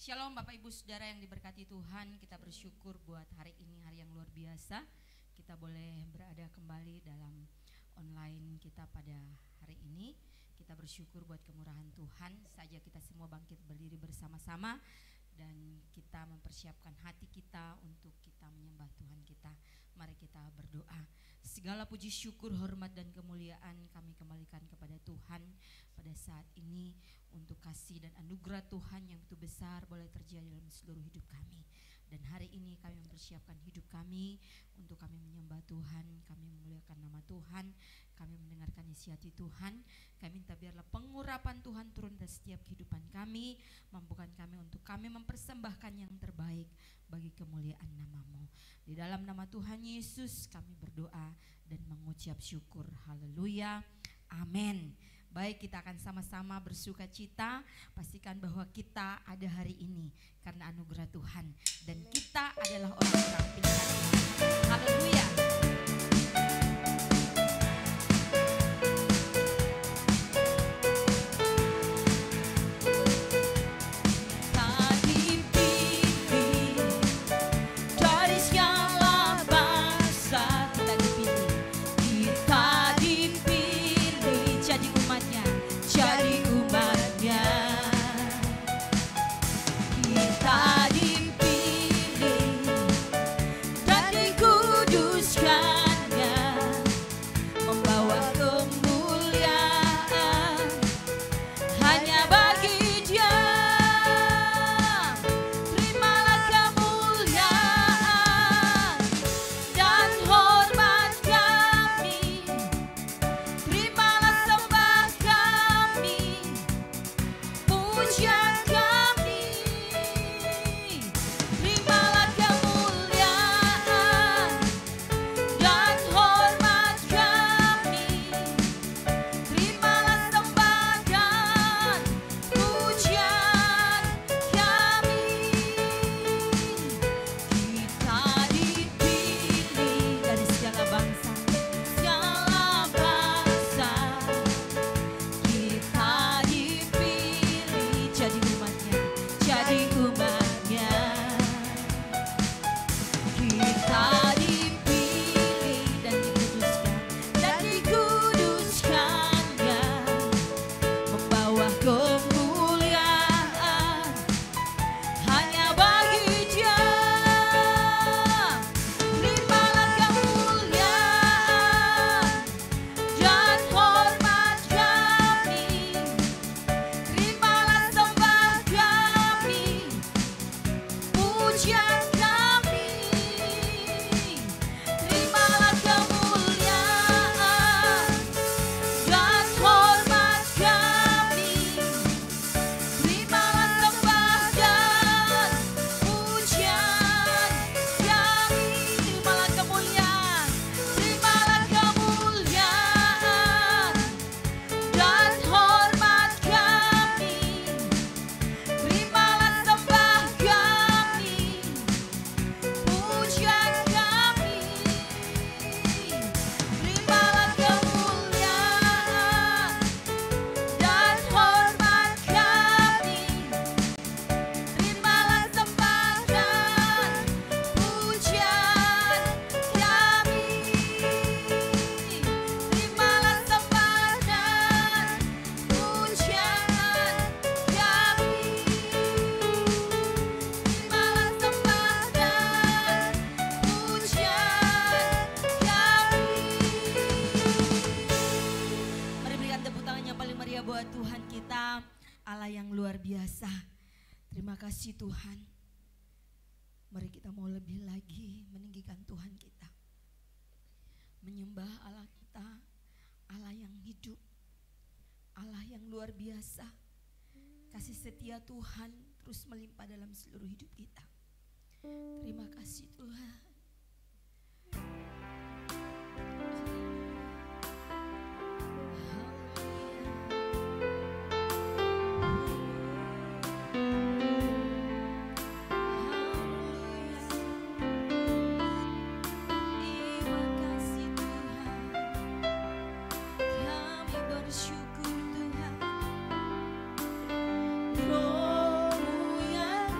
Shalom Bapak Ibu Saudara yang diberkati Tuhan, kita bersyukur buat hari ini, hari yang luar biasa. Kita boleh berada kembali dalam online kita pada hari ini. Kita bersyukur buat kemurahan Tuhan, saja kita semua bangkit berdiri bersama-sama dan kita mempersiapkan hati kita untuk kita menyembah Tuhan kita. Mari kita berdoa. Segala puji syukur, hormat dan kemuliaan kami kembalikan kepada Tuhan pada saat ini untuk kasih dan anugerah Tuhan yang begitu besar boleh terjadi dalam seluruh hidup kami. Dan hari ini kami mempersiapkan hidup kami untuk kami menyembah Tuhan, kami memuliakan nama Tuhan, kami mendengarkan isi hati Tuhan. Kami minta biarlah pengurapan Tuhan turun dari setiap kehidupan kami, mampukan kami untuk kami mempersembahkan yang terbaik bagi kemuliaan nama-Mu. Di dalam nama Tuhan Yesus kami berdoa dan mengucap syukur. Haleluya, amin. Baik, kita akan sama-sama bersuka cita. Pastikan bahwa kita ada hari ini karena anugerah Tuhan dan kita adalah orang pilihan. Haleluya. Tuhan, mari kita mau lebih lagi meninggikan Tuhan kita, menyembah Allah kita, Allah yang hidup, Allah yang luar biasa. Kasih setia Tuhan terus melimpah dalam seluruh hidup kita. Terima kasih Tuhan. Rohmu yang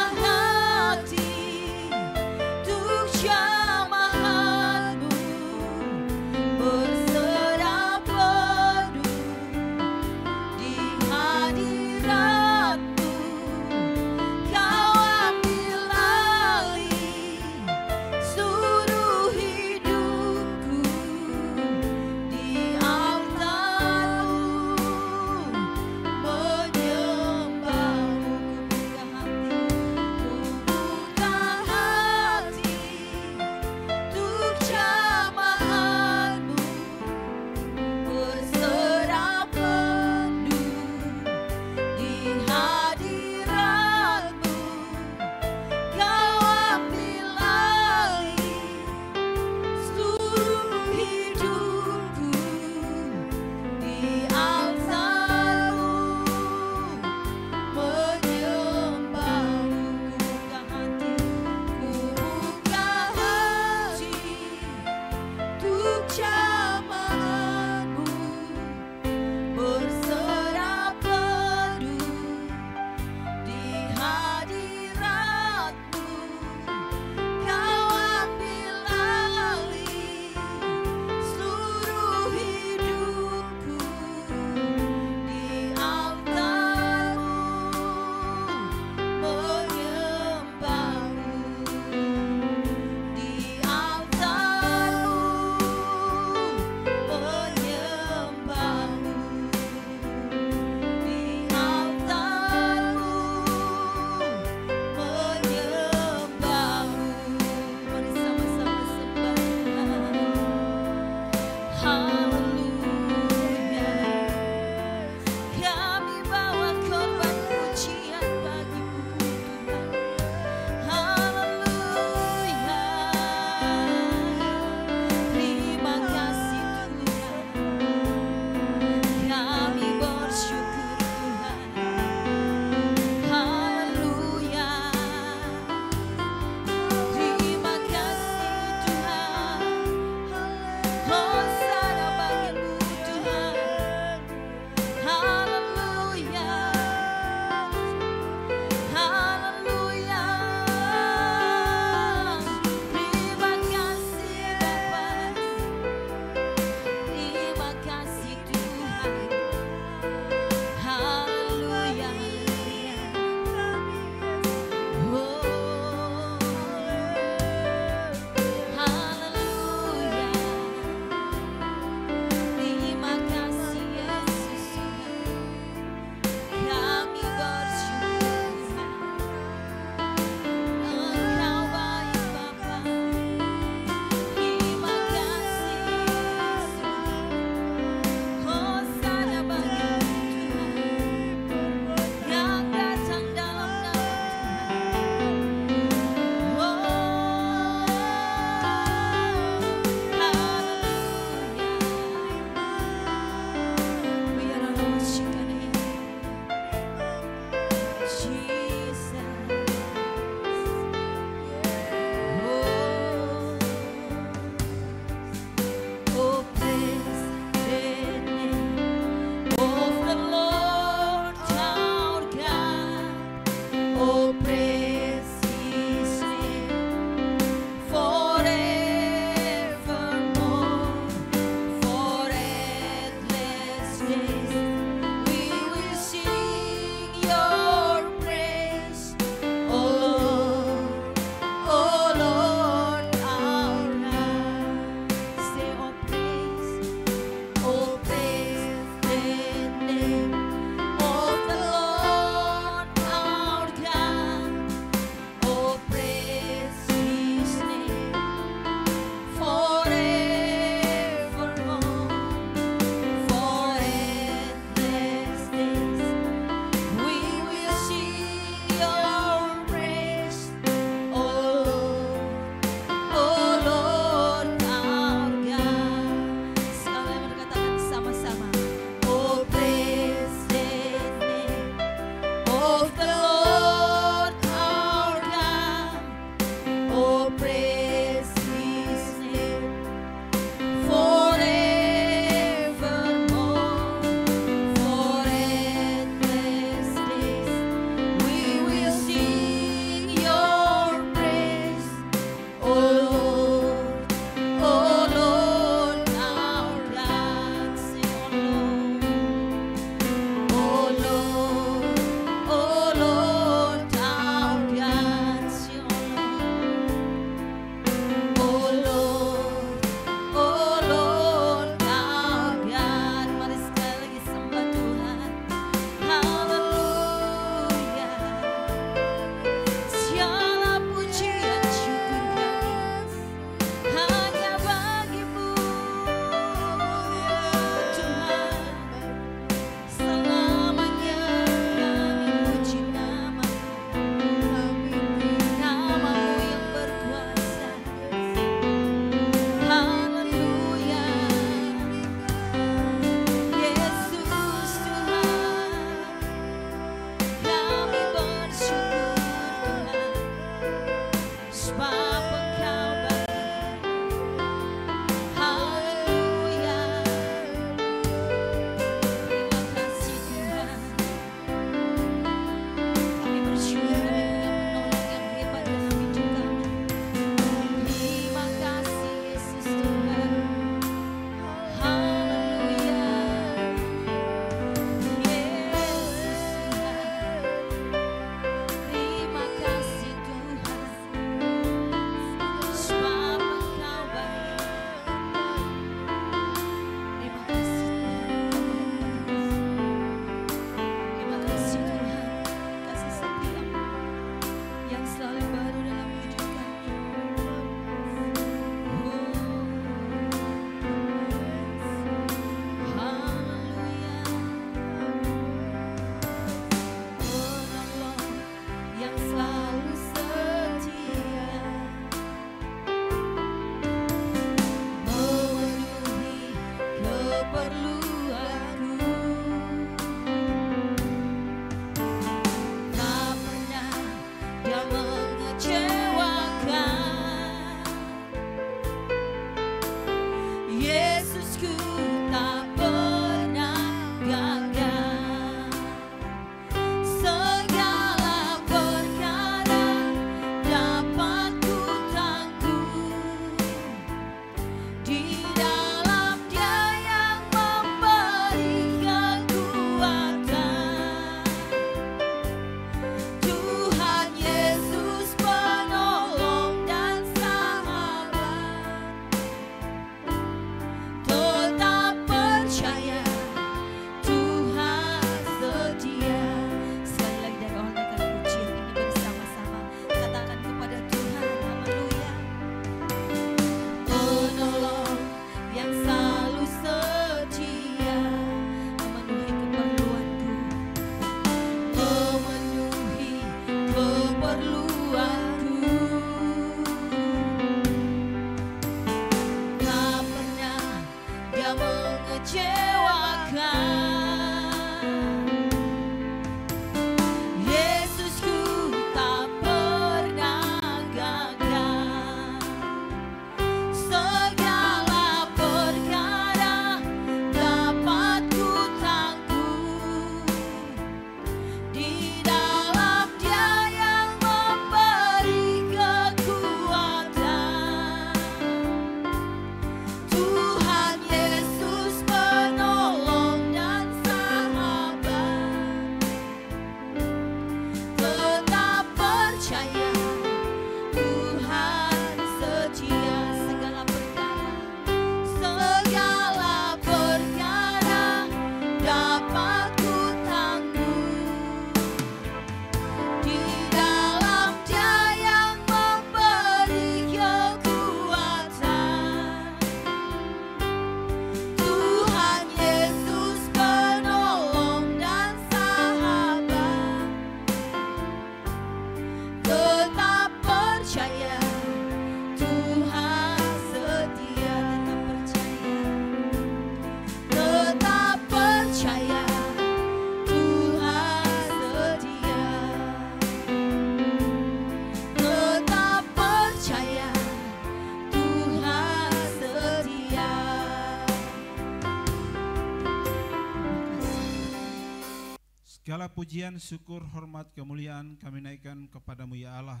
Segala pujian, syukur, hormat, kemuliaan kami naikkan kepadamu ya Allah.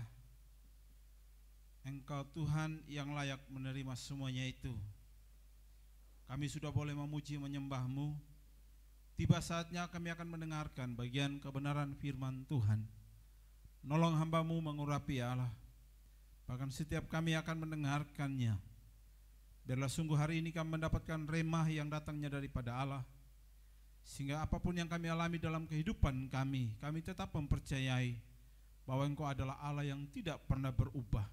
Engkau Tuhan yang layak menerima semuanya itu. Kami sudah boleh memuji menyembah-Mu. Tiba saatnya kami akan mendengarkan bagian kebenaran firman Tuhan. Nolong hamba-Mu mengurapi ya Allah. Bahkan setiap kami akan mendengarkannya. Biarlah sungguh hari ini kami mendapatkan remah yang datangnya daripada Allah. Sehingga apapun yang kami alami dalam kehidupan kami tetap mempercayai bahwa Engkau adalah Allah yang tidak pernah berubah.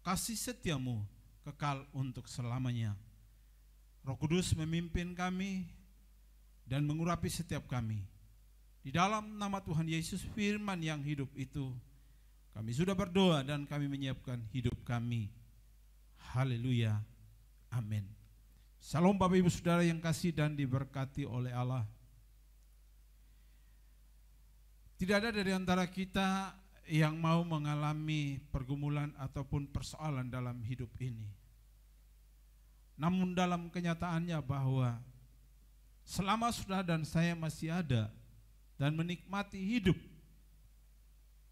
Kasih setia-Mu kekal untuk selamanya. Roh Kudus memimpin kami dan mengurapi setiap kami. Di dalam nama Tuhan Yesus firman yang hidup itu, kami sudah berdoa dan kami menyiapkan hidup kami. Haleluya. Amin. Salam Bapak Ibu Saudara yang kasih dan diberkati oleh Allah. Tidak ada dari antara kita yang mau mengalami pergumulan ataupun persoalan dalam hidup ini. Namun dalam kenyataannya bahwa selama saudara dan saya masih ada dan menikmati hidup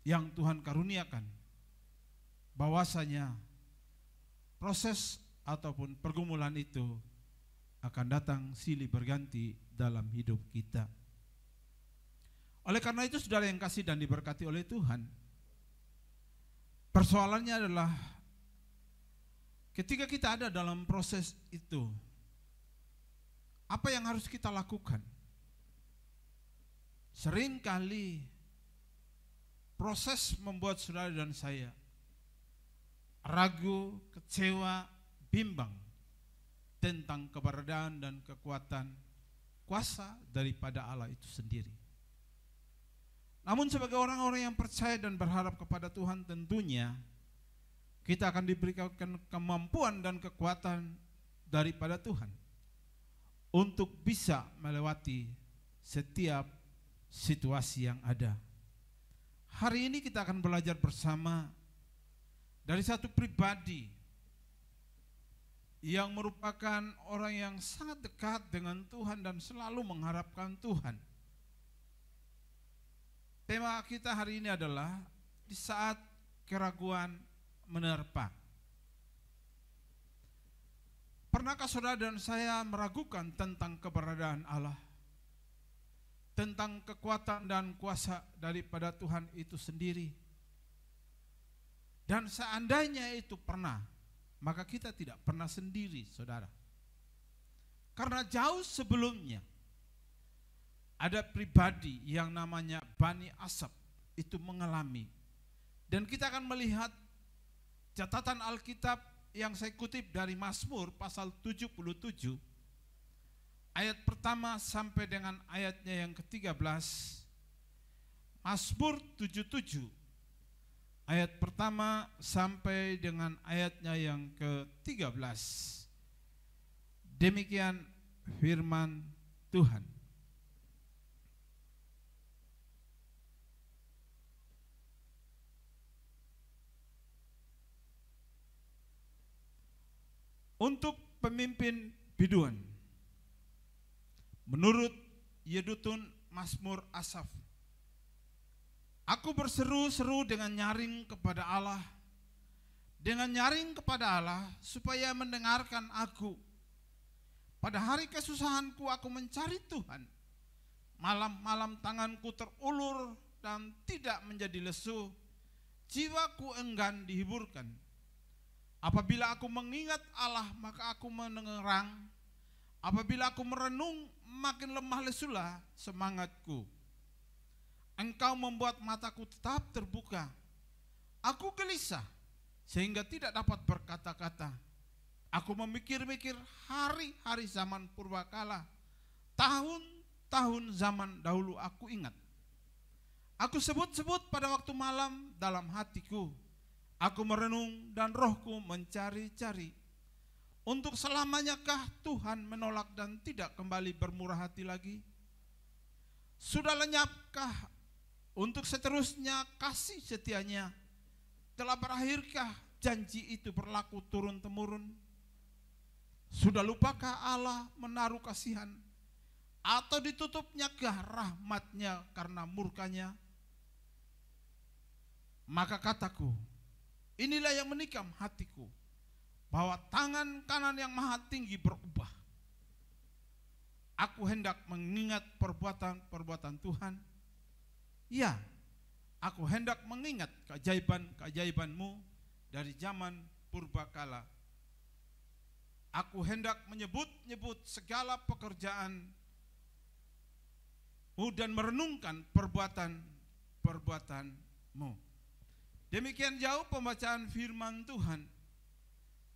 yang Tuhan karuniakan, bahwasanya proses ataupun pergumulan itu akan datang silih berganti dalam hidup kita. Oleh karena itu saudara yang kasih dan diberkati oleh Tuhan, persoalannya adalah ketika kita ada dalam proses itu, apa yang harus kita lakukan? Seringkali proses membuat saudara dan saya ragu, kecewa, bimbang tentang keberadaan dan kekuatan kuasa daripada Allah itu sendiri. Namun sebagai orang-orang yang percaya dan berharap kepada Tuhan, tentunya kita akan diberikan kemampuan dan kekuatan daripada Tuhan untuk bisa melewati setiap situasi yang ada. Hari ini kita akan belajar bersama dari satu pribadi yang merupakan orang yang sangat dekat dengan Tuhan dan selalu mengharapkan Tuhan. Tema kita hari ini adalah di saat keraguan menerpa. Pernahkah saudara dan saya meragukan tentang keberadaan Allah, tentang kekuatan dan kuasa daripada Tuhan itu sendiri? Dan seandainya itu pernah, maka kita tidak pernah sendiri, saudara. Karena jauh sebelumnya ada pribadi yang namanya Bani Asaf itu mengalami. Dan kita akan melihat catatan Alkitab yang saya kutip dari Mazmur pasal 77 ayat pertama sampai dengan ayatnya yang ke-13. Mazmur 77 ayat pertama sampai dengan ayatnya yang ke-13. Demikian firman Tuhan. Untuk pemimpin biduan, menurut Yedutun Mazmur Asaf, aku berseru-seru dengan nyaring kepada Allah, supaya mendengarkan aku. Pada hari kesusahanku aku mencari Tuhan. Malam-malam tanganku terulur dan tidak menjadi lesu, jiwaku enggan dihiburkan. Apabila aku mengingat Allah, maka aku mengerang. Apabila aku merenung, makin lemah lesulah semangatku. Engkau membuat mataku tetap terbuka. Aku gelisah sehingga tidak dapat berkata-kata. Aku memikir-mikir hari-hari zaman purbakala. Tahun-tahun zaman dahulu aku ingat. Aku sebut-sebut pada waktu malam dalam hatiku. Aku merenung dan rohku mencari-cari. Untuk selamanyakah Tuhan menolak dan tidak kembali bermurah hati lagi? Sudah lenyapkah untuk seterusnya kasih setianya? Telah berakhirkah janji itu berlaku turun-temurun? Sudah lupakah Allah menaruh kasihan? atau ditutupnya rahmat-Nya karena murka-Nya? Maka kataku, inilah yang menikam hatiku, bahwa tangan kanan yang maha tinggi berubah. Aku hendak mengingat perbuatan-perbuatan Tuhan. Ya, aku hendak mengingat keajaiban-keajaiban-Mu dari zaman purbakala. Aku hendak menyebut-nyebut segala pekerjaan-Mu dan merenungkan perbuatan-perbuatan-Mu. Demikian jauh pembacaan firman Tuhan.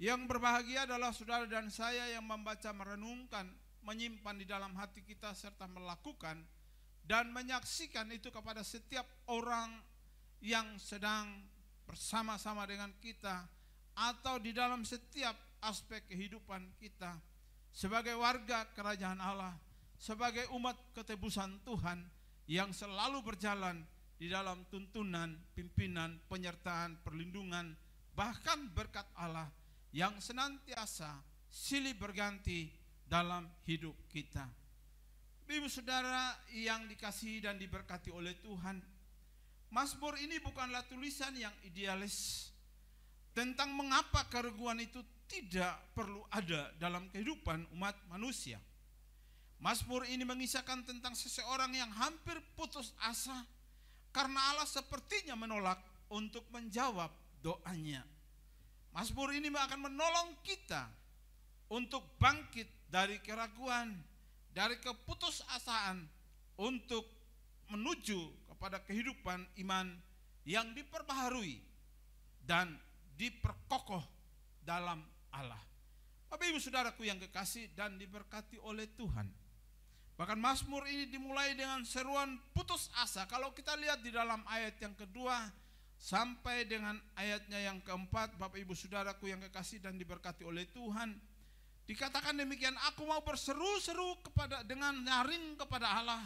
Yang berbahagia adalah saudara dan saya yang membaca, merenungkan, menyimpan di dalam hati kita serta melakukan dan menyaksikan itu kepada setiap orang yang sedang bersama-sama dengan kita atau di dalam setiap aspek kehidupan kita sebagai warga kerajaan Allah, sebagai umat ketebusan Tuhan yang selalu berjalan di dalam tuntunan, pimpinan, penyertaan, perlindungan, bahkan berkat Allah yang senantiasa silih berganti dalam hidup kita. Ibu saudara yang dikasihi dan diberkati oleh Tuhan, Mazmur ini bukanlah tulisan yang idealis tentang mengapa kereguan itu tidak perlu ada dalam kehidupan umat manusia. Mazmur ini mengisahkan tentang seseorang yang hampir putus asa karena Allah sepertinya menolak untuk menjawab doanya. Mazmur ini akan menolong kita untuk bangkit dari keraguan, dari keputusasaan, untuk menuju kepada kehidupan iman yang diperbaharui dan diperkokoh dalam Allah. Bapak Ibu Saudaraku yang kekasih dan diberkati oleh Tuhan, bahkan Mazmur ini dimulai dengan seruan putus asa. Kalau kita lihat di dalam ayat yang kedua sampai dengan ayatnya yang keempat, Bapak Ibu Saudaraku yang kekasih dan diberkati oleh Tuhan, dikatakan demikian, aku mau berseru-seru dengan nyaring kepada Allah,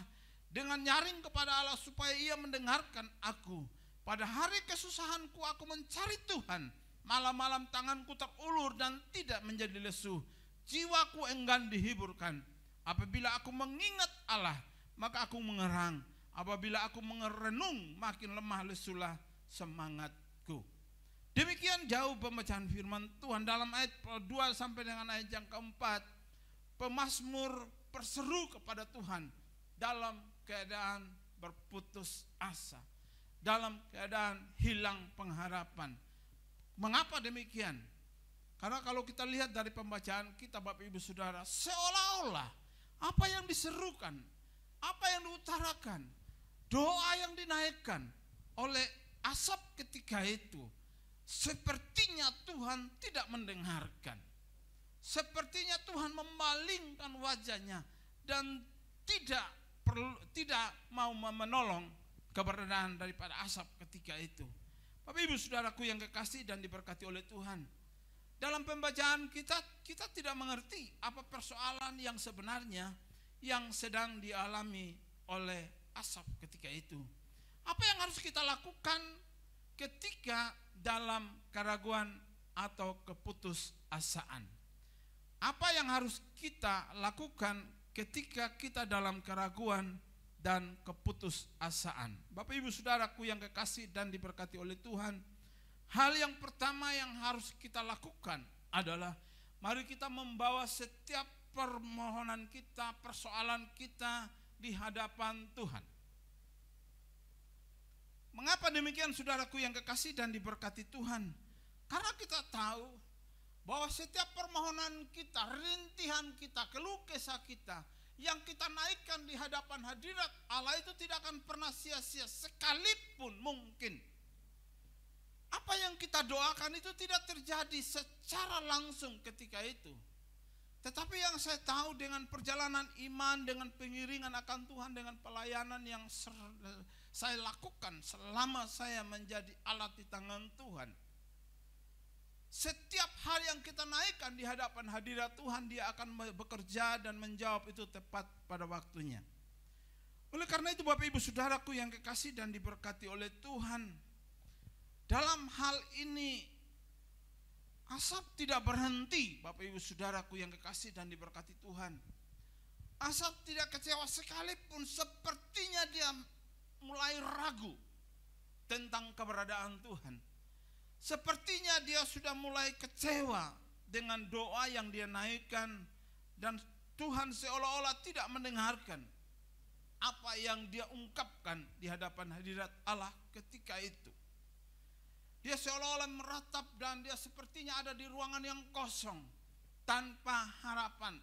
dengan nyaring kepada Allah supaya Ia mendengarkan aku. Pada hari kesusahanku aku mencari Tuhan, malam-malam tanganku terulur dan tidak menjadi lesu, jiwaku enggan dihiburkan. Apabila aku mengingat Allah, maka aku mengerang. Apabila aku merenung, makin lemah lesulah semangatku. Demikian jauh pembacaan firman Tuhan. Dalam ayat 2 sampai dengan ayat yang keempat, pemazmur berseru kepada Tuhan dalam keadaan berputus asa, dalam keadaan hilang pengharapan. Mengapa demikian? Karena kalau kita lihat dari pembacaan kita, Bapak Ibu Saudara, seolah-olah apa yang diserukan, apa yang diutarakan, doa yang dinaikkan oleh Asaf ketika itu, sepertinya Tuhan tidak mendengarkan. Sepertinya Tuhan memalingkan wajahnya dan tidak mau menolong keberadaan daripada Asaf ketika itu. Bapak Ibu Saudaraku yang kekasih dan diberkati oleh Tuhan, dalam pembacaan kita tidak mengerti apa persoalan yang sebenarnya yang sedang dialami oleh Asaf ketika itu. Apa yang harus kita lakukan ketika dalam keraguan atau keputusasaan? Apa yang harus kita lakukan ketika kita dalam keraguan dan keputusasaan? Bapak Ibu Saudaraku yang kekasih dan diberkati oleh Tuhan, hal yang pertama yang harus kita lakukan adalah mari kita membawa setiap permohonan kita, persoalan kita di hadapan Tuhan. Mengapa demikian saudaraku yang kekasih dan diberkati Tuhan? Karena kita tahu bahwa setiap permohonan kita, rintihan kita, keluh kesah kita yang kita naikkan di hadapan hadirat Allah itu tidak akan pernah sia-sia sekalipun mungkin. Apa yang kita doakan itu tidak terjadi secara langsung ketika itu. Tetapi yang saya tahu dengan perjalanan iman, dengan pengiringan akan Tuhan, dengan pelayanan yang saya lakukan selama saya menjadi alat di tangan Tuhan, setiap hal yang kita naikkan di hadapan hadirat Tuhan, Dia akan bekerja dan menjawab itu tepat pada waktunya. Oleh karena itu Bapak Ibu Saudaraku yang kekasih dan diberkati oleh Tuhan, dalam hal ini Asaf tidak berhenti, Bapak Ibu Saudaraku yang kekasih dan diberkati Tuhan. Asaf tidak kecewa sekalipun, sepertinya dia mulai ragu tentang keberadaan Tuhan. Sepertinya dia sudah mulai kecewa dengan doa yang dia naikkan, dan Tuhan seolah-olah tidak mendengarkan apa yang dia ungkapkan di hadapan hadirat Allah ketika itu. Dia seolah-olah meratap dan dia sepertinya ada di ruangan yang kosong tanpa harapan.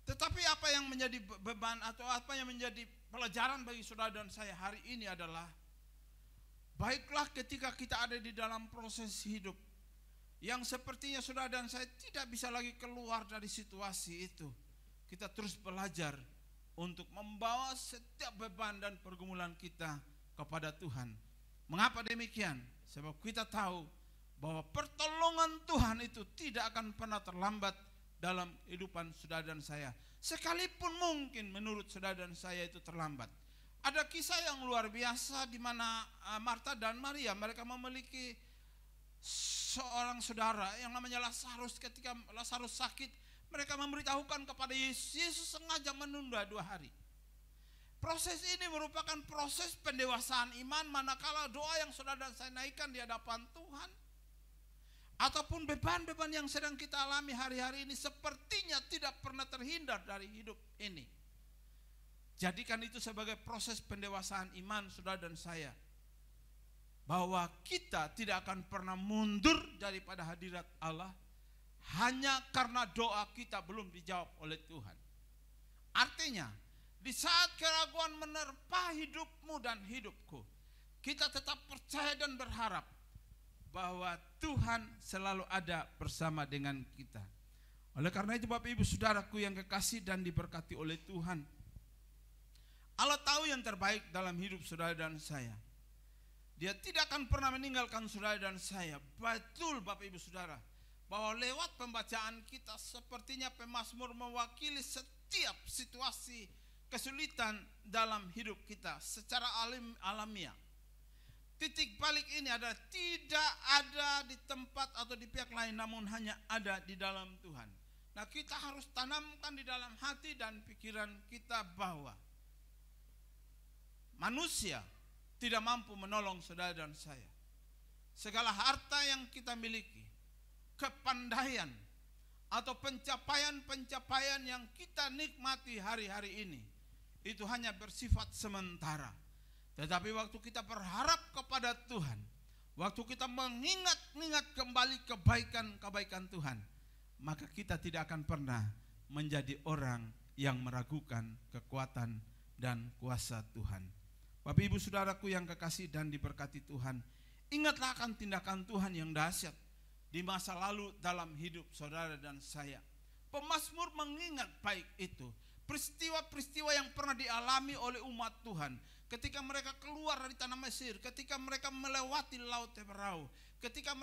Tetapi apa yang menjadi beban atau apa yang menjadi pelajaran bagi saudara dan saya hari ini adalah, baiklah ketika kita ada di dalam proses hidup yang sepertinya saudara dan saya tidak bisa lagi keluar dari situasi itu, kita terus belajar untuk membawa setiap beban dan pergumulan kita kepada Tuhan. Mengapa demikian? Sebab kita tahu bahwa pertolongan Tuhan itu tidak akan pernah terlambat dalam kehidupan saudara dan saya. Sekalipun mungkin menurut saudara dan saya itu terlambat. Ada kisah yang luar biasa di mana Marta dan Maria, mereka memiliki seorang saudara yang namanya Lazarus. Ketika Lazarus sakit, mereka memberitahukan kepada Yesus. Yesus sengaja menunda 2 hari. Proses ini merupakan proses pendewasaan iman, manakala doa yang saudara dan saya naikkan di hadapan Tuhan, ataupun beban-beban yang sedang kita alami hari-hari ini sepertinya tidak pernah terhindar dari hidup ini. Jadikan itu sebagai proses pendewasaan iman saudara dan saya, bahwa kita tidak akan pernah mundur daripada hadirat Allah hanya karena doa kita belum dijawab oleh Tuhan. Artinya, di saat keraguan menerpa hidupmu dan hidupku, kita tetap percaya dan berharap bahwa Tuhan selalu ada bersama dengan kita. Oleh karena itu Bapak Ibu Saudaraku yang kekasih dan diberkati oleh Tuhan, Allah tahu yang terbaik dalam hidup saudara dan saya. Dia tidak akan pernah meninggalkan saudara dan saya. Betul Bapak Ibu Saudara, bahwa lewat pembacaan kita sepertinya pemazmur mewakili setiap situasi kesulitan dalam hidup kita secara alamiah. Titik balik ini adalah tidak ada di tempat atau di pihak lain, namun hanya ada di dalam Tuhan. Nah, kita harus tanamkan di dalam hati dan pikiran kita bahwa manusia tidak mampu menolong saudara dan saya. Segala harta yang kita miliki, kepandaian atau pencapaian-pencapaian yang kita nikmati hari-hari ini, itu hanya bersifat sementara. Tetapi waktu kita berharap kepada Tuhan, waktu kita mengingat kembali kebaikan-kebaikan Tuhan, maka kita tidak akan pernah menjadi orang yang meragukan kekuatan dan kuasa Tuhan. Bapak Ibu Saudaraku yang kekasih dan diberkati Tuhan, ingatlah akan tindakan Tuhan yang dahsyat di masa lalu dalam hidup saudara dan saya. Pemazmur mengingat baik itu, peristiwa-peristiwa yang pernah dialami oleh umat Tuhan ketika mereka keluar dari tanah Mesir, ketika mereka melewati Laut Teberau, ketika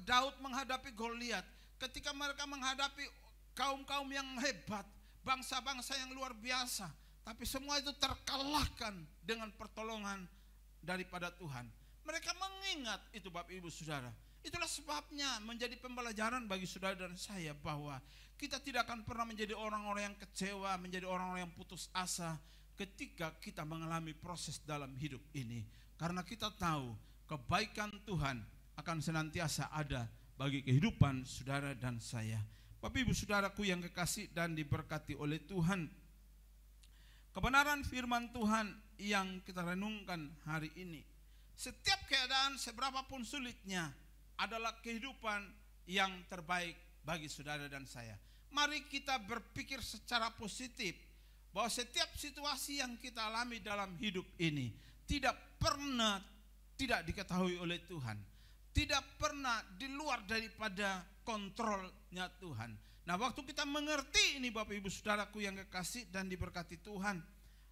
Daud menghadapi Goliat, ketika mereka menghadapi kaum-kaum yang hebat, bangsa-bangsa yang luar biasa, tapi semua itu terkalahkan dengan pertolongan daripada Tuhan. Mereka mengingat itu Bapak Ibu Saudara. Itulah sebabnya menjadi pembelajaran bagi saudara dan saya bahwa kita tidak akan pernah menjadi orang-orang yang kecewa, menjadi orang-orang yang putus asa ketika kita mengalami proses dalam hidup ini. Karena kita tahu kebaikan Tuhan akan senantiasa ada bagi kehidupan saudara dan saya. Bapak Ibu Saudaraku yang kekasih dan diberkati oleh Tuhan, kebenaran firman Tuhan yang kita renungkan hari ini, setiap keadaan seberapapun sulitnya adalah kehidupan yang terbaik bagi saudara dan saya. Mari kita berpikir secara positif bahwa setiap situasi yang kita alami dalam hidup ini tidak pernah tidak diketahui oleh Tuhan, tidak pernah di luar daripada kontrolnya Tuhan. Nah, waktu kita mengerti ini Bapak Ibu Saudaraku yang kekasih dan diberkati Tuhan,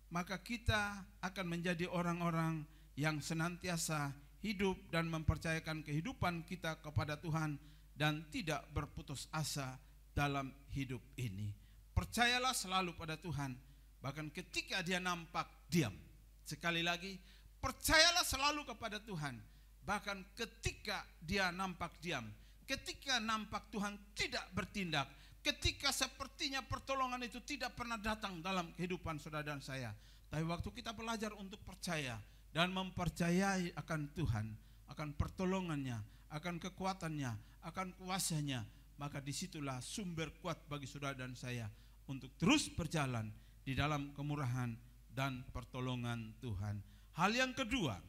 maka kita akan menjadi orang-orang yang senantiasa hidup dan mempercayakan kehidupan kita kepada Tuhan dan tidak berputus asa dalam hidup ini. Percayalah selalu pada Tuhan, bahkan ketika dia nampak diam. Sekali lagi, percayalah selalu kepada Tuhan, bahkan ketika dia nampak diam. Ketika nampak Tuhan tidak bertindak, ketika sepertinya pertolongan itu tidak pernah datang dalam kehidupan saudara dan saya. Tapi waktu kita belajar untuk percaya dan mempercayai akan Tuhan, akan pertolongannya, akan kekuatannya, akan kuasanya, maka disitulah sumber kuat bagi saudara dan saya untuk terus berjalan di dalam kemurahan dan pertolongan Tuhan. Hal yang kedua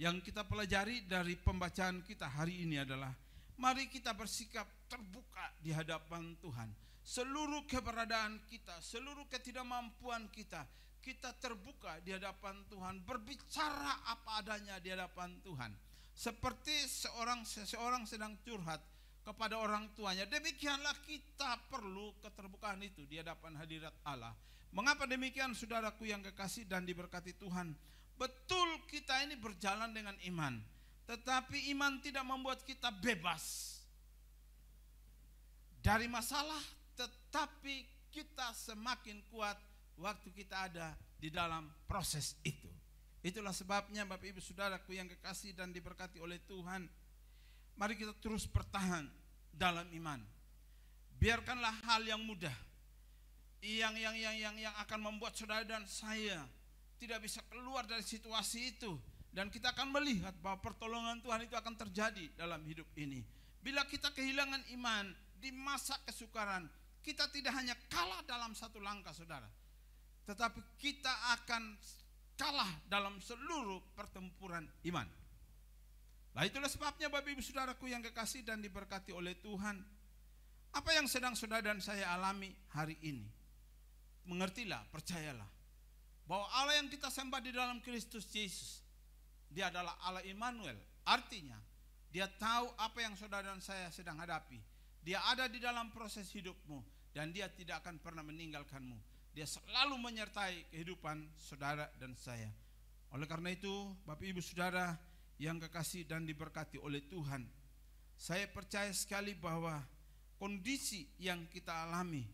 yang kita pelajari dari pembacaan kita hari ini adalah mari kita bersikap terbuka di hadapan Tuhan. Seluruh keberadaan kita, seluruh ketidakmampuan kita, kita terbuka di hadapan Tuhan, berbicara apa adanya di hadapan Tuhan. Seperti seseorang sedang curhat kepada orang tuanya, demikianlah kita perlu keterbukaan itu di hadapan hadirat Allah. Mengapa demikian saudaraku yang kekasih dan diberkati Tuhan? Betul kita ini berjalan dengan iman, tetapi iman tidak membuat kita bebas dari masalah, tetapi kita semakin kuat waktu kita ada di dalam proses itu. Itulah sebabnya Bapak Ibu Saudaraku yang kekasih dan diberkati oleh Tuhan, mari kita terus bertahan dalam iman. Biarkanlah hal yang mudah yang akan membuat saudara dan saya tidak bisa keluar dari situasi itu, dan kita akan melihat bahwa pertolongan Tuhan itu akan terjadi dalam hidup ini. Bila kita kehilangan iman di masa kesukaran, kita tidak hanya kalah dalam satu langkah saudara, tetapi kita akan kalah dalam seluruh pertempuran iman. Nah, itulah sebabnya Bapak Ibu Saudaraku yang kekasih dan diberkati oleh Tuhan, apa yang sedang saudara dan saya alami hari ini, mengertilah, percayalah bahwa Allah yang kita sembah di dalam Kristus Yesus, Dia adalah Allah Immanuel. Artinya Dia tahu apa yang saudara dan saya sedang hadapi. Dia ada di dalam proses hidupmu, dan Dia tidak akan pernah meninggalkanmu. Dia selalu menyertai kehidupan saudara dan saya. Oleh karena itu Bapak Ibu Saudara yang kekasih dan diberkati oleh Tuhan, saya percaya sekali bahwa kondisi yang kita alami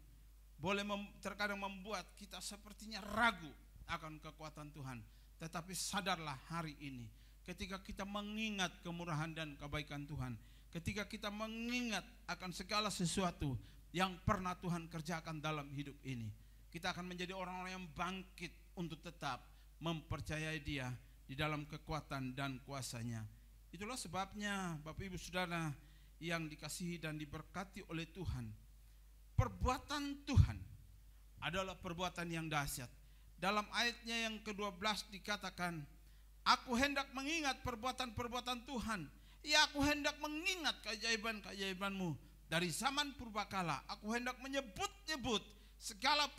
boleh terkadang membuat kita sepertinya ragu akan kekuatan Tuhan. Tetapi sadarlah hari ini, ketika kita mengingat kemurahan dan kebaikan Tuhan, ketika kita mengingat akan segala sesuatu yang pernah Tuhan kerjakan dalam hidup ini, kita akan menjadi orang-orang yang bangkit untuk tetap mempercayai Dia di dalam kekuatan dan kuasanya. Itulah sebabnya Bapak Ibu Saudara yang dikasihi dan diberkati oleh Tuhan, perbuatan Tuhan adalah perbuatan yang dahsyat. Dalam ayatnya yang ke-12 dikatakan, aku hendak mengingat perbuatan-perbuatan Tuhan, ya aku hendak mengingat keajaiban-keajaiban-Mu dari zaman purbakala. Aku hendak menyebut-nyebut segala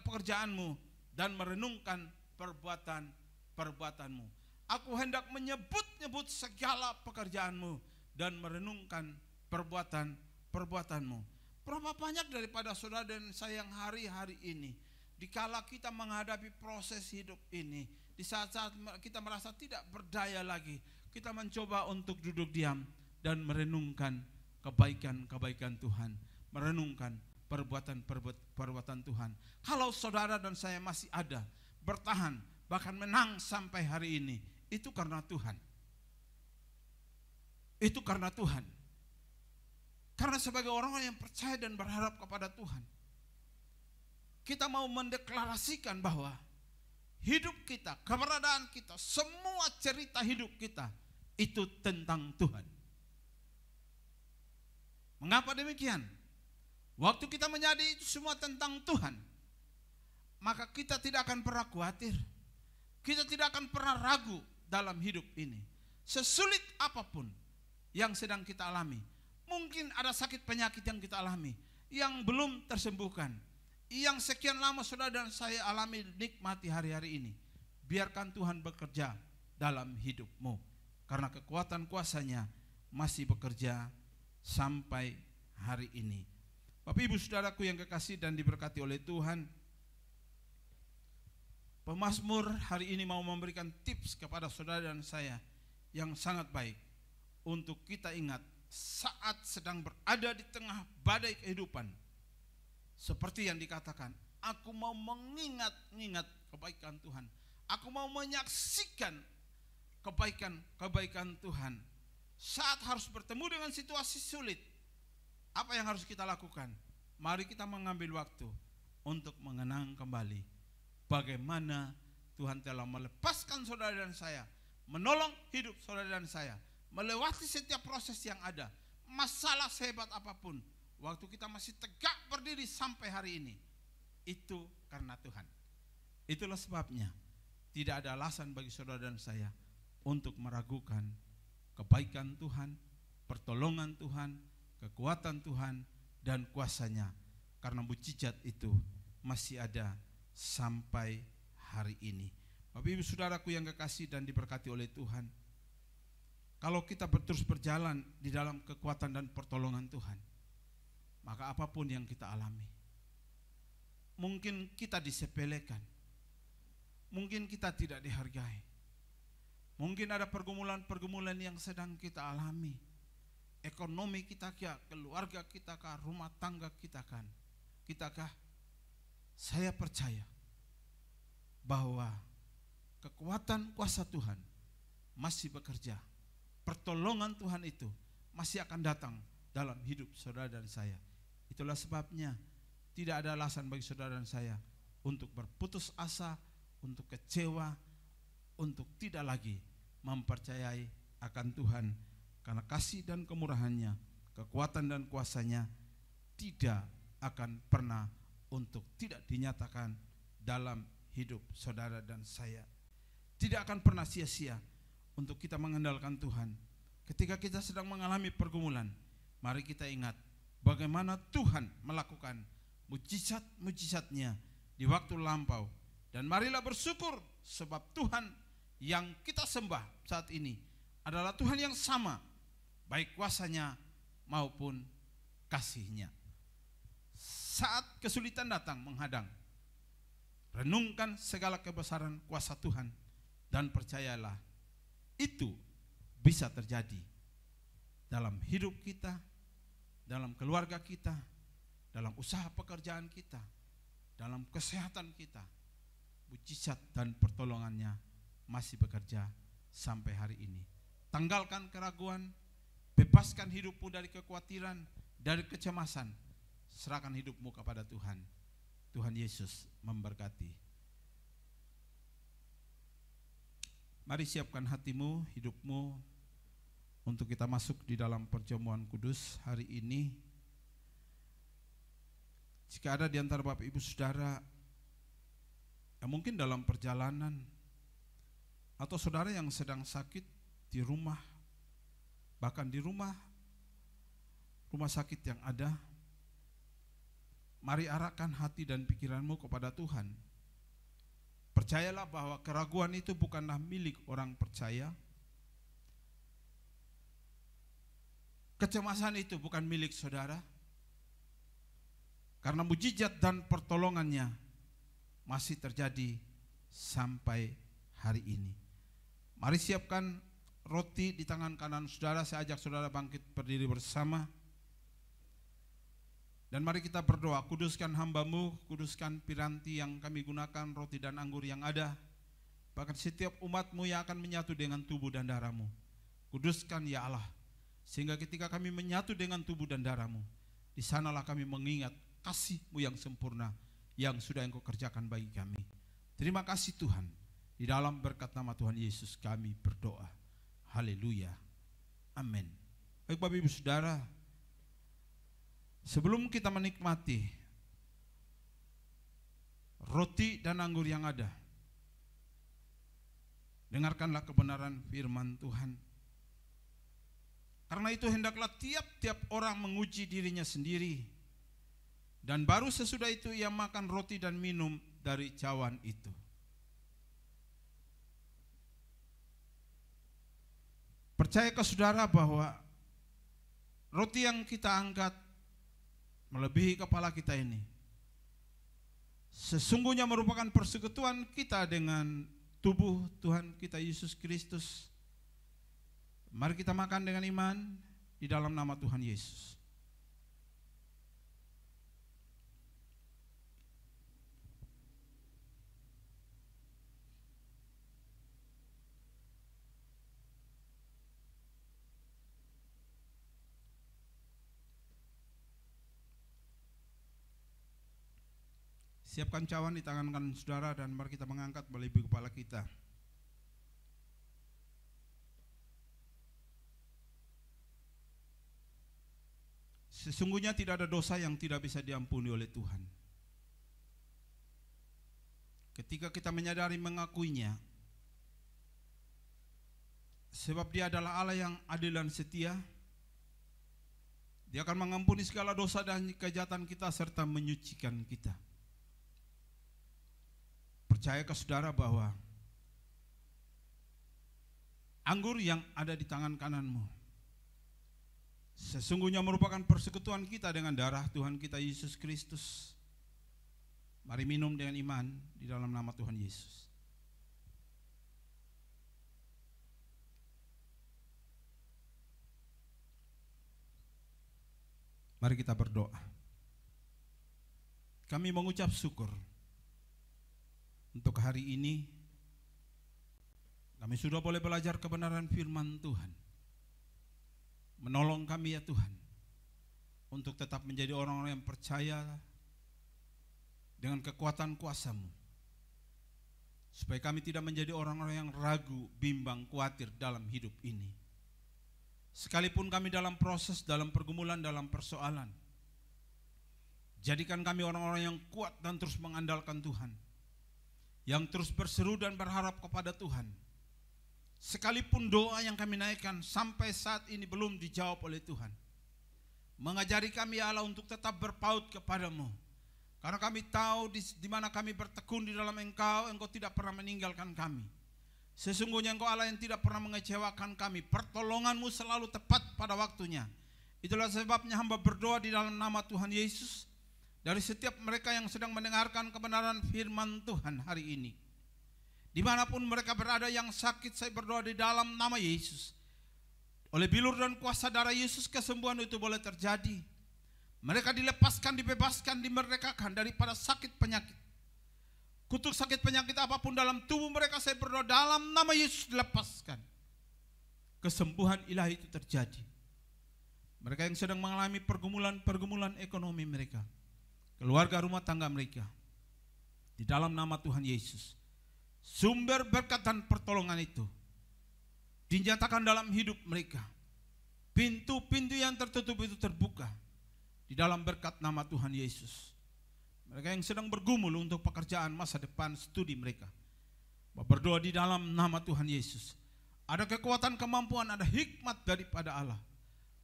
pekerjaan-Mu dan merenungkan perbuatan-perbuatan-Mu. Aku hendak menyebut-nyebut segala pekerjaan-Mu dan merenungkan perbuatan-perbuatan-Mu. Berapa banyak daripada saudara dan saya yang hari-hari ini, dikala kita menghadapi proses hidup ini, di saat-saat kita merasa tidak berdaya lagi, kita mencoba untuk duduk diam dan merenungkan kebaikan-kebaikan Tuhan, merenungkan perbuatan Tuhan. Kalau saudara dan saya masih ada, bertahan, bahkan menang sampai hari ini, itu karena Tuhan. Itu karena Tuhan. Karena sebagai orang yang percaya dan berharap kepada Tuhan, kita mau mendeklarasikan bahwa hidup kita, keberadaan kita, semua cerita hidup kita itu tentang Tuhan. Mengapa demikian? Waktu kita menjadi itu semua tentang Tuhan, maka kita tidak akan pernah khawatir, kita tidak akan pernah ragu dalam hidup ini. Sesulit apapun yang sedang kita alami, mungkin ada sakit penyakit yang kita alami yang belum tersembuhkan, yang sekian lama saudara dan saya alami, nikmati hari-hari ini. Biarkan Tuhan bekerja dalam hidupmu, karena kekuatan kuasanya masih bekerja sampai hari ini. Bapak Ibu Saudaraku yang kekasih dan diberkati oleh Tuhan, pemazmur hari ini mau memberikan tips kepada saudara dan saya yang sangat baik untuk kita ingat saat sedang berada di tengah badai kehidupan. Seperti yang dikatakan, aku mau mengingat-ingat kebaikan Tuhan, aku mau menyaksikan kebaikan Tuhan. Saat harus bertemu dengan situasi sulit, apa yang harus kita lakukan? mari kita mengambil waktu untuk mengenang kembali bagaimana Tuhan telah melepaskan saudara dan saya, menolong hidup saudara dan saya, melewati setiap proses yang ada, masalah sehebat apapun, waktu kita masih tegak berdiri sampai hari ini, itu karena Tuhan. Itulah sebabnya tidak ada alasan bagi saudara dan saya untuk meragukan kebaikan Tuhan, pertolongan Tuhan, kekuatan Tuhan, dan kuasanya, karena mujizat itu masih ada sampai hari ini. Bapak Ibu Saudaraku yang kekasih dan diberkati oleh Tuhan, kalau kita terus berjalan di dalam kekuatan dan pertolongan Tuhan, maka apapun yang kita alami, mungkin kita disepelekan, mungkin kita tidak dihargai, mungkin ada pergumulan-pergumulan yang sedang kita alami, ekonomi kita kah, keluarga kita kah, rumah tangga kita kan, saya percaya bahwa kekuatan kuasa Tuhan masih bekerja. Pertolongan Tuhan itu masih akan datang dalam hidup saudara dan saya. Itulah sebabnya tidak ada alasan bagi saudara dan saya untuk berputus asa, untuk kecewa, untuk tidak lagi mempercayai akan Tuhan, karena kasih dan kemurahannya, kekuatan dan kuasanya tidak akan pernah untuk tidak dinyatakan dalam hidup saudara dan saya. Tidak akan pernah sia-sia untuk kita mengandalkan Tuhan. Ketika kita sedang mengalami pergumulan, mari kita ingat bagaimana Tuhan melakukan mujizat-mujizatnya di waktu lampau. Dan marilah bersyukur sebab Tuhan yang kita sembah saat ini adalah Tuhan yang sama, baik kuasanya maupun kasihnya. Saat kesulitan datang menghadang, renungkan segala kebesaran kuasa Tuhan dan percayalah itu bisa terjadi dalam hidup kita, dalam keluarga kita, dalam usaha pekerjaan kita, dalam kesehatan kita. Mujizat dan pertolongannya masih bekerja sampai hari ini. Tanggalkan keraguan, bebaskan hidupmu dari kekhawatiran, dari kecemasan. Serahkan hidupmu kepada Tuhan. Tuhan Yesus memberkati. Mari siapkan hatimu, hidupmu untuk kita masuk di dalam perjamuan kudus hari ini. Jika ada di antara Bapak Ibu Saudara yang mungkin dalam perjalanan, atau saudara yang sedang sakit di rumah, bahkan di rumah sakit yang ada, mari arahkan hati dan pikiranmu kepada Tuhan. Percayalah bahwa keraguan itu bukanlah milik orang percaya. Kecemasan itu bukan milik saudara. Karena mujizat dan pertolongannya masih terjadi sampai hari ini. Mari siapkan roti di tangan kanan saudara. Saya ajak saudara bangkit berdiri bersama. Dan mari kita berdoa, kuduskan hamba-Mu, kuduskan piranti yang kami gunakan, roti dan anggur yang ada, bahkan setiap umat-Mu yang akan menyatu dengan tubuh dan darah-Mu. Kuduskan ya Allah, sehingga ketika kami menyatu dengan tubuh dan darah-Mu, di sanalah kami mengingat kasih-Mu yang sempurna yang sudah Engkau kerjakan bagi kami. Terima kasih Tuhan, di dalam berkat nama Tuhan Yesus kami berdoa. Haleluya, amin. Baik Bapak Ibu Saudara, sebelum kita menikmati roti dan anggur yang ada, dengarkanlah kebenaran firman Tuhan. Karena itu hendaklah tiap-tiap orang menguji dirinya sendiri, dan baru sesudah itu ia makan roti dan minum dari cawan itu. Percaya ke saudara bahwa roti yang kita angkat melebihi kepala kita ini sesungguhnya merupakan persekutuan kita dengan tubuh Tuhan kita Yesus Kristus. Mari kita makan dengan iman di dalam nama Tuhan Yesus. Siapkan cawan di tangan kanan saudara dan mari kita mengangkat beliau kepala kita. Sesungguhnya tidak ada dosa yang tidak bisa diampuni oleh Tuhan. Ketika kita menyadari mengakuinya, sebab Dia adalah Allah yang adil dan setia, Dia akan mengampuni segala dosa dan kejahatan kita serta menyucikan kita. Percayakah saudara bahwa anggur yang ada di tangan kananmu sesungguhnya merupakan persekutuan kita dengan darah Tuhan kita Yesus Kristus? Mari minum dengan iman di dalam nama Tuhan Yesus. Mari kita berdoa. Kami mengucap syukur untuk hari ini. Kami sudah boleh belajar kebenaran firman Tuhan. Menolong kami ya Tuhan, untuk tetap menjadi orang-orang yang percaya dengan kekuatan kuasa-Mu, supaya kami tidak menjadi orang-orang yang ragu, bimbang, khawatir dalam hidup ini. Sekalipun kami dalam proses, dalam pergumulan, dalam persoalan, jadikan kami orang-orang yang kuat dan terus mengandalkan Tuhan, yang terus berseru dan berharap kepada Tuhan. Sekalipun doa yang kami naikkan sampai saat ini belum dijawab oleh Tuhan, mengajari kami Allah untuk tetap berpaut kepadamu. Karena kami tahu di mana kami bertekun di dalam Engkau, Engkau tidak pernah meninggalkan kami. Sesungguhnya Engkau Allah yang tidak pernah mengecewakan kami. Pertolongan-Mu selalu tepat pada waktunya. Itulah sebabnya hamba berdoa di dalam nama Tuhan Yesus, dari setiap mereka yang sedang mendengarkan kebenaran firman Tuhan hari ini. Dimanapun mereka berada yang sakit, saya berdoa di dalam nama Yesus. Oleh bilur dan kuasa darah Yesus, kesembuhan itu boleh terjadi. Mereka dilepaskan, dibebaskan, dimerdekakan daripada sakit penyakit. Kutuk sakit penyakit apapun dalam tubuh mereka, saya berdoa dalam nama Yesus dilepaskan. Kesembuhan ilahi itu terjadi. Mereka yang sedang mengalami pergumulan ekonomi mereka, keluarga rumah tangga mereka, di dalam nama Tuhan Yesus, sumber berkat dan pertolongan itu dinyatakan dalam hidup mereka. Pintu-pintu yang tertutup itu terbuka di dalam berkat nama Tuhan Yesus. Mereka yang sedang bergumul untuk pekerjaan, masa depan, studi mereka, berdoa di dalam nama Tuhan Yesus. Ada kekuatan, kemampuan, ada hikmat daripada Allah.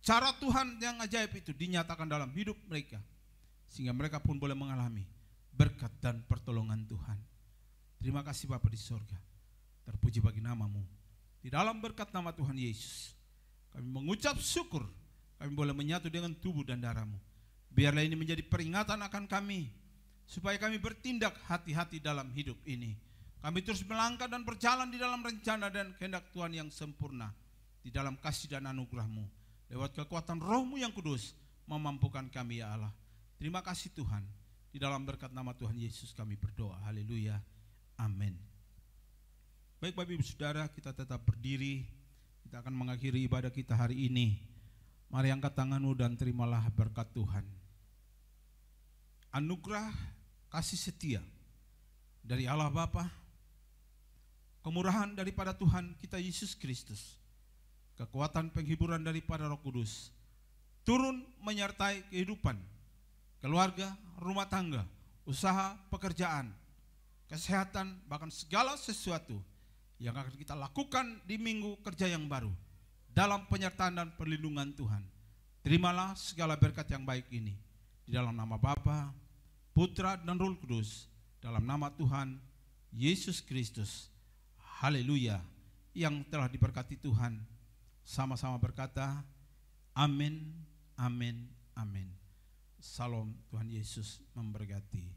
Cara Tuhan yang ajaib itu dinyatakan dalam hidup mereka, sehingga mereka pun boleh mengalami berkat dan pertolongan Tuhan. Terima kasih Bapa di sorga, terpuji bagi nama-Mu. Di dalam berkat nama Tuhan Yesus, kami mengucap syukur, kami boleh menyatu dengan tubuh dan darah-Mu. Biarlah ini menjadi peringatan akan kami, supaya kami bertindak hati-hati dalam hidup ini. Kami terus melangkah dan berjalan di dalam rencana dan kehendak Tuhan yang sempurna, di dalam kasih dan anugerah-Mu. Lewat kekuatan Roh-Mu yang kudus, memampukan kami ya Allah. Terima kasih Tuhan. Di dalam berkat nama Tuhan Yesus kami berdoa. Haleluya. Amin. Baik Bapak Ibu Saudara, kita tetap berdiri. Kita akan mengakhiri ibadah kita hari ini. Mari angkat tanganmu dan terimalah berkat Tuhan. Anugerah kasih setia dari Allah Bapa, kemurahan daripada Tuhan kita Yesus Kristus, kekuatan penghiburan daripada Roh Kudus, turun menyertai kehidupan, keluarga, rumah tangga, usaha, pekerjaan, kesehatan, bahkan segala sesuatu yang akan kita lakukan di minggu kerja yang baru, dalam penyertaan dan perlindungan Tuhan. Terimalah segala berkat yang baik ini, di dalam nama Bapa, Putra dan Roh Kudus, dalam nama Tuhan Yesus Kristus. Haleluya. Yang telah diberkati Tuhan, sama-sama berkata, amin, amin, amin. Salam, Tuhan Yesus memberkati.